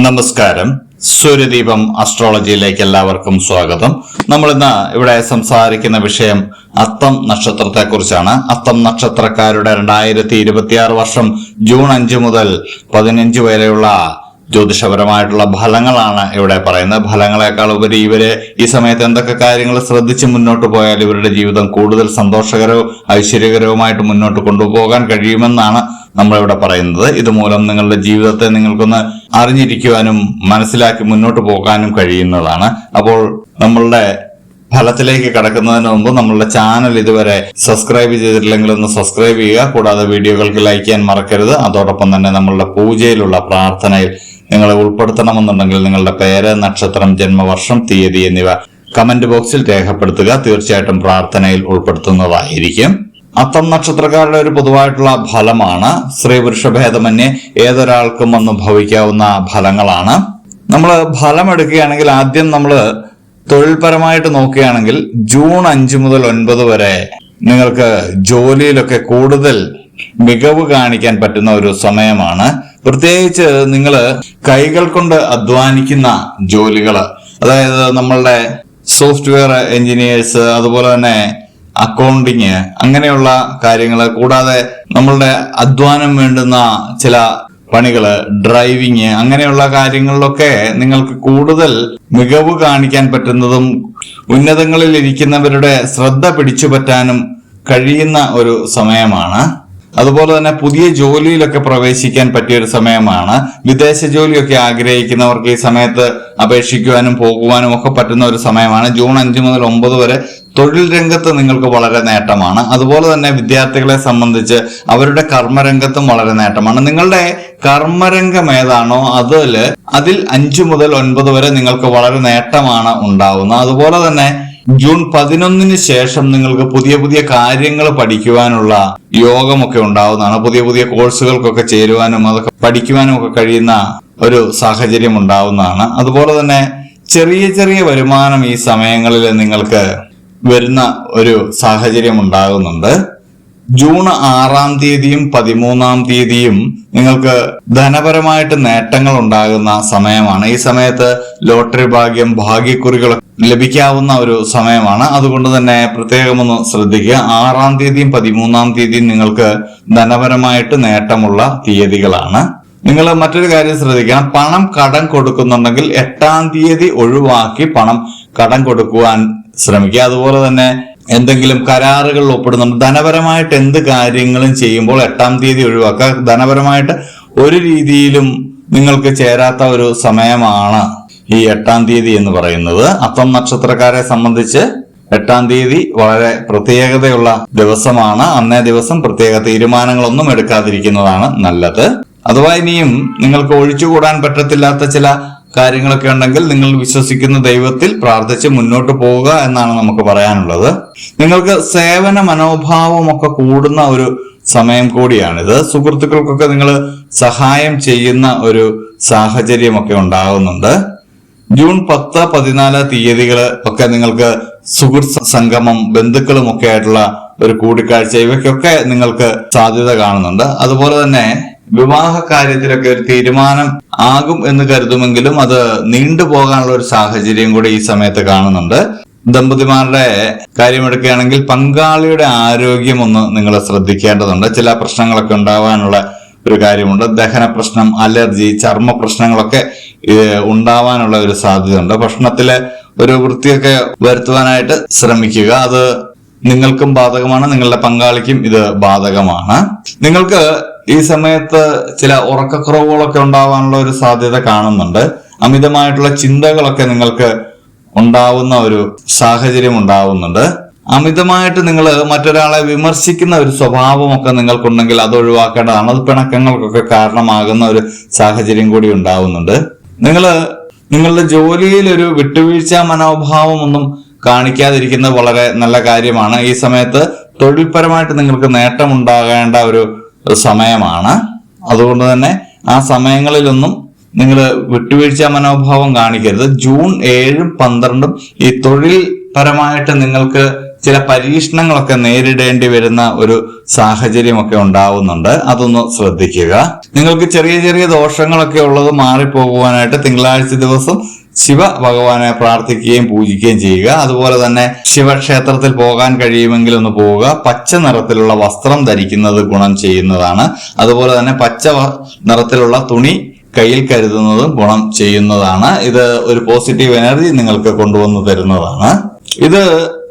നമസ്കാരം. സൂര്യദീപം അസ്ട്രോളജിയിലേക്ക് എല്ലാവർക്കും സ്വാഗതം. നമ്മൾ ഇന്ന് ഇവിടെ സംസാരിക്കുന്ന വിഷയം അത്തം നക്ഷത്രത്തെ കുറിച്ചാണ്. അത്തം നക്ഷത്രക്കാരുടെ 2026 വർഷം ജൂൺ 5 മുതൽ 15 വരെയുള്ള ജ്യോതിഷപരമായിട്ടുള്ള ഫലങ്ങളാണ് ഇവിടെ പറയുന്നത്. ഫലങ്ങളെക്കാൾ ഉപരി ഇവര് ഈ സമയത്ത് എന്തൊക്കെ കാര്യങ്ങൾ ശ്രദ്ധിച്ച് മുന്നോട്ട് പോയാൽ ഇവരുടെ ജീവിതം കൂടുതൽ സന്തോഷകരവും ഐശ്വര്യകരവുമായിട്ട് മുന്നോട്ട് കൊണ്ടുപോകാൻ കഴിയുമെന്നാണ് നമ്മളിവിടെ പറയുന്നത്. ഇതുമൂലം നിങ്ങളുടെ ജീവിതത്തെ നിങ്ങൾക്കൊന്ന് അറിഞ്ഞിരിക്കുവാനും മനസ്സിലാക്കി മുന്നോട്ട് പോകാനും കഴിയുന്നതാണ്. അപ്പോൾ നമ്മളുടെ ഫലത്തിലേക്ക് കടക്കുന്നതിന് മുമ്പ് നമ്മളുടെ ചാനൽ ഇതുവരെ സബ്സ്ക്രൈബ് ചെയ്തിട്ടില്ലെങ്കിൽ ഒന്ന് സബ്സ്ക്രൈബ് ചെയ്യുക. കൂടാതെ വീഡിയോകൾക്ക് ലൈക്ക് ചെയ്യാൻ മറക്കരുത്. അതോടൊപ്പം തന്നെ നമ്മളുടെ പൂജയിലുള്ള പ്രാർത്ഥനയിൽ നിങ്ങളെ ഉൾപ്പെടുത്തണമെന്നുണ്ടെങ്കിൽ നിങ്ങളുടെ പേര്, നക്ഷത്രം, ജന്മവർഷം, തീയതി എന്നിവ കമന്റ് ബോക്സിൽ രേഖപ്പെടുത്തുക. തീർച്ചയായിട്ടും പ്രാർത്ഥനയിൽ ഉൾപ്പെടുത്തുന്നതായിരിക്കും. അത്തം നക്ഷത്രക്കാരുടെ ഒരു പൊതുവായിട്ടുള്ള ഫലമാണ്. സ്ത്രീ പുരുഷ ഭേദമന്യേ ഏതൊരാൾക്കും വന്ന് ഭവിക്കാവുന്ന ഫലങ്ങളാണ്. നമ്മൾ ഫലം എടുക്കുകയാണെങ്കിൽ ആദ്യം നമ്മൾ തൊഴിൽപരമായിട്ട് നോക്കുകയാണെങ്കിൽ ജൂൺ 5 മുതൽ 9 വരെ നിങ്ങൾക്ക് ജോലിയിലൊക്കെ കൂടുതൽ മികവ് കാണിക്കാൻ പറ്റുന്ന ഒരു സമയമാണ്. പ്രത്യേകിച്ച് നിങ്ങൾ കൈകൾ കൊണ്ട് അധ്വാനിക്കുന്ന ജോലികൾ, അതായത് നമ്മളുടെ സോഫ്റ്റ്വെയർ എഞ്ചിനീയേഴ്സ്, അതുപോലെ തന്നെ അക്കൗണ്ടിങ്, അങ്ങനെയുള്ള കാര്യങ്ങൾ, കൂടാതെ നമ്മളുടെ അധ്വാനം വേണ്ടുന്ന ചില പണികള്, ഡ്രൈവിങ്, അങ്ങനെയുള്ള കാര്യങ്ങളിലൊക്കെ നിങ്ങൾക്ക് കൂടുതൽ മികവ് കാണിക്കാൻ പറ്റുന്നതും ഉന്നതങ്ങളിൽ ഇരിക്കുന്നവരുടെ ശ്രദ്ധ പിടിച്ചുപറ്റാനും കഴിയുന്ന ഒരു സമയമാണ്. അതുപോലെ തന്നെ പുതിയ ജോലിയിലൊക്കെ പ്രവേശിക്കാൻ പറ്റിയ ഒരു സമയമാണ്. വിദേശ ജോലിയൊക്കെ ആഗ്രഹിക്കുന്നവർക്ക് ഈ സമയത്ത് അപേക്ഷിക്കുവാനും പോകുവാനും ഒക്കെ പറ്റുന്ന ഒരു സമയമാണ്. ജൂൺ 5 മുതൽ 9 വരെ തൊഴിൽ രംഗത്ത് നിങ്ങൾക്ക് വളരെ നേട്ടമാണ്. അതുപോലെ തന്നെ വിദ്യാർത്ഥികളെ സംബന്ധിച്ച് അവരുടെ കർമ്മരംഗത്തും വളരെ നേട്ടമാണ്. നിങ്ങളുടെ കർമ്മരംഗം ഏതാണോ അതിൽ 5 മുതൽ 9 വരെ നിങ്ങൾക്ക് വളരെ നേട്ടമാണ് ഉണ്ടാവുന്നത്. അതുപോലെ തന്നെ ജൂൺ 11 ശേഷം നിങ്ങൾക്ക് പുതിയ പുതിയ കാര്യങ്ങൾ പഠിക്കുവാനുള്ള യോഗമൊക്കെ ഉണ്ടാവുന്നതാണ്. പുതിയ പുതിയ കോഴ്സുകൾക്കൊക്കെ ചേരുവാനും അതൊക്കെ പഠിക്കുവാനും ഒക്കെ കഴിയുന്ന ഒരു സാഹചര്യം ഉണ്ടാവുന്നതാണ്. അതുപോലെ തന്നെ ചെറിയ ചെറിയ വരുമാനം ഈ സമയങ്ങളിൽ നിങ്ങൾക്ക് വരുന്ന ഒരു സാഹചര്യം ഉണ്ടാകുന്നുണ്ട്. ജൂൺ 6 തീയതിയും 13 തീയതിയും നിങ്ങൾക്ക് ധനപരമായിട്ട് നേട്ടങ്ങൾ ഉണ്ടാകുന്ന സമയമാണ്. ഈ സമയത്ത് ലോട്ടറി ഭാഗ്യം, ഭാഗ്യക്കുറികൾ ലഭിക്കാവുന്ന ഒരു സമയമാണ്. അതുകൊണ്ട് തന്നെ പ്രത്യേകം ഒന്ന് ശ്രദ്ധിക്കുക. 6 തീയതിയും 13 തീയതിയും നിങ്ങൾക്ക് ധനപരമായിട്ട് നേട്ടമുള്ള തീയതികളാണ്. നിങ്ങൾ മറ്റൊരു കാര്യം ശ്രദ്ധിക്കണം. പണം കടം കൊടുക്കുന്നുണ്ടെങ്കിൽ 8 തീയതി ഒഴിവാക്കി പണം കടം കൊടുക്കുവാൻ ശ്രമിക്കുക. അതുപോലെ തന്നെ എന്തെങ്കിലും കരാറുകളിൽ ഒപ്പിടുന്നുണ്ട്, ധനപരമായിട്ട് എന്ത് കാര്യങ്ങളും ചെയ്യുമ്പോൾ 8 തീയതി ഒഴിവാക്കുക. ധനപരമായിട്ട് ഒരു രീതിയിലും നിങ്ങൾക്ക് ചേരാത്ത ഒരു സമയമാണ് ഈ 8 തീയതി എന്ന് പറയുന്നത്. അത്തം നക്ഷത്രക്കാരെ സംബന്ധിച്ച് 8 തീയതി വളരെ പ്രത്യേകതയുള്ള ദിവസമാണ്. അന്നേ ദിവസം പ്രത്യേക തീരുമാനങ്ങളൊന്നും എടുക്കാതിരിക്കുന്നതാണ് നല്ലത്. അഥവാ ഇനിയും നിങ്ങൾക്ക് ഒഴിച്ചുകൂടാൻ പറ്റത്തില്ലാത്ത ചില കാര്യങ്ങളൊക്കെ ഉണ്ടെങ്കിൽ നിങ്ങൾ വിശ്വസിക്കുന്ന ദൈവത്തിൽ പ്രാർത്ഥിച്ച് മുന്നോട്ട് പോവുക എന്നാണ് നമുക്ക് പറയാനുള്ളത്. നിങ്ങൾക്ക് സേവന മനോഭാവമൊക്കെ കൂടുന്ന ഒരു സമയം കൂടിയാണിത്. സുഹൃത്തുക്കൾക്കൊക്കെ നിങ്ങൾ സഹായം ചെയ്യുന്ന ഒരു സാഹചര്യമൊക്കെ ഉണ്ടാകുന്നുണ്ട്. ജൂൺ 10, 14 തീയതികൾ ഒക്കെ നിങ്ങൾക്ക് സുഹൃത്ത് സംഗമം, ബന്ധുക്കളും ഒക്കെ ആയിട്ടുള്ള ഒരു കൂടിക്കാഴ്ച, ഇവയ്ക്കൊക്കെ നിങ്ങൾക്ക് സാധ്യത കാണുന്നുണ്ട്. അതുപോലെ തന്നെ വിവാഹ കാര്യത്തിലൊക്കെ ഒരു തീരുമാനം ആകും എന്ന് കരുതുമെങ്കിലും അത് നീണ്ടുപോകാനുള്ള ഒരു സാഹചര്യം കൂടി ഈ സമയത്ത് കാണുന്നുണ്ട്. ദമ്പതിമാരുടെ കാര്യമെടുക്കുകയാണെങ്കിൽ പങ്കാളിയുടെ ആരോഗ്യം ഒന്ന് നിങ്ങൾ ശ്രദ്ധിക്കേണ്ടതുണ്ട്. ചില പ്രശ്നങ്ങളൊക്കെ ഉണ്ടാവാനുള്ള ഒരു കാര്യമുണ്ട്. ദഹന പ്രശ്നം, അലർജി, ചർമ്മ പ്രശ്നങ്ങളൊക്കെ ഉണ്ടാവാനുള്ള ഒരു സാധ്യതയുണ്ട്. ഭക്ഷണത്തിലെ ഒരു വൃത്തിയൊക്കെ വരുത്തുവാനായിട്ട് ശ്രമിക്കുക. അത് നിങ്ങൾക്കും ബാധകമാണ്, നിങ്ങളുടെ പങ്കാളിക്കും ഇത് ബാധകമാണ്. നിങ്ങൾക്ക് ഈ സമയത്ത് ചില ഉറക്കക്കുറവുകളൊക്കെ ഉണ്ടാവാനുള്ള ഒരു സാധ്യത കാണുന്നുണ്ട്. അമിതമായിട്ടുള്ള ചിന്തകളൊക്കെ നിങ്ങൾക്ക് ഉണ്ടാവുന്ന ഒരു സാഹചര്യം ഉണ്ടാവുന്നുണ്ട്. അമിതമായിട്ട് നിങ്ങൾ മറ്റൊരാളെ വിമർശിക്കുന്ന ഒരു സ്വഭാവമൊക്കെ നിങ്ങൾക്കുണ്ടെങ്കിൽ അത് ഒഴിവാക്കേണ്ടതാണ്. അത് പിണക്കങ്ങൾക്കൊക്കെ കാരണമാകുന്ന ഒരു സാഹചര്യം കൂടി ഉണ്ടാവുന്നുണ്ട്. നിങ്ങളുടെ ജോലിയിൽ ഒരു വിട്ടുവീഴ്ച മനോഭാവം ഒന്നും കാണിക്കാതിരിക്കുന്നത് വളരെ നല്ല കാര്യമാണ്. ഈ സമയത്ത് തൊഴിൽപരമായിട്ട് നിങ്ങൾക്ക് നേട്ടമുണ്ടാകേണ്ട ഒരു സമയമാണ്. അതുകൊണ്ട് തന്നെ ആ സമയങ്ങളിലൊന്നും നിങ്ങൾ വിട്ടുവീഴ്ച മനോഭാവം കാണിക്കരുത്. ജൂൺ 7, 12 ഈ തൊഴിൽ പരമായിട്ട് നിങ്ങൾക്ക് ചില പരീക്ഷണങ്ങളൊക്കെ നേരിടേണ്ടി വരുന്ന ഒരു സാഹചര്യമൊക്കെ ഉണ്ടാവുന്നുണ്ട്. അതൊന്ന് ശ്രദ്ധിക്കുക. നിങ്ങൾക്ക് ചെറിയ ചെറിയ ദോഷങ്ങളൊക്കെ ഉള്ളത് മാറിപ്പോകുവാനായിട്ട് തിങ്കളാഴ്ച ദിവസം ശിവ ഭഗവാനെ പ്രാർത്ഥിക്കുകയും പൂജിക്കുകയും ചെയ്യുക. അതുപോലെ തന്നെ ശിവക്ഷേത്രത്തിൽ പോകാൻ കഴിയുമെങ്കിൽ ഒന്ന് പോവുക. പച്ച നിറത്തിലുള്ള വസ്ത്രം ധരിക്കുന്നത് ഗുണം ചെയ്യുന്നതാണ്. അതുപോലെ തന്നെ പച്ച നിറത്തിലുള്ള തുണി കയ്യിൽ കരുതുന്നതും ഗുണം ചെയ്യുന്നതാണ്. ഇത് ഒരു പോസിറ്റീവ് എനർജി നിങ്ങൾക്ക് കൊണ്ടുവന്നു തരുന്നതാണ്. ഇത്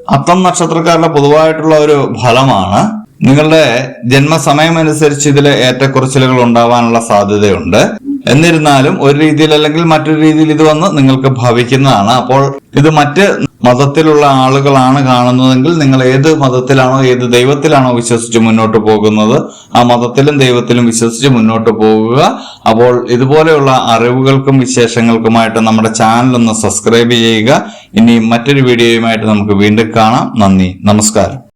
അത്തം നക്ഷത്രക്കാരുടെ പൊതുവായിട്ടുള്ള ഒരു ഫലമാണ്. നിങ്ങളുടെ ജന്മസമയം അനുസരിച്ച് ഇതിൽ ഏറ്റക്കുറച്ചിലുകൾ ഉണ്ടാവാനുള്ള സാധ്യതയുണ്ട്. എന്നിരുന്നാലും ഒരു രീതിയിൽ അല്ലെങ്കിൽ മറ്റൊരു രീതിയിൽ ഇത് വന്ന് നിങ്ങൾക്ക് ഭവിക്കുന്നതാണ്. അപ്പോൾ ഇത് മറ്റ് മതത്തിലുള്ള ആളുകളാണ് കാണുന്നതെങ്കിൽ നിങ്ങൾ ഏത് മതത്തിലാണോ ഏത് ദൈവത്തിലാണോ വിശ്വസിച്ച് മുന്നോട്ട് പോകുന്നത് ആ മതത്തിലും ദൈവത്തിലും വിശ്വസിച്ച് മുന്നോട്ട് പോകുക. അപ്പോൾ ഇതുപോലെയുള്ള അറിവുകൾക്കും വിശേഷങ്ങൾക്കുമായിട്ട് നമ്മുടെ ചാനൽ ഒന്ന് സബ്സ്ക്രൈബ് ചെയ്യുക. ഇനി മറ്റൊരു വീഡിയോയുമായിട്ട് നമുക്ക് വീണ്ടും കാണാം. നന്ദി, നമസ്കാരം.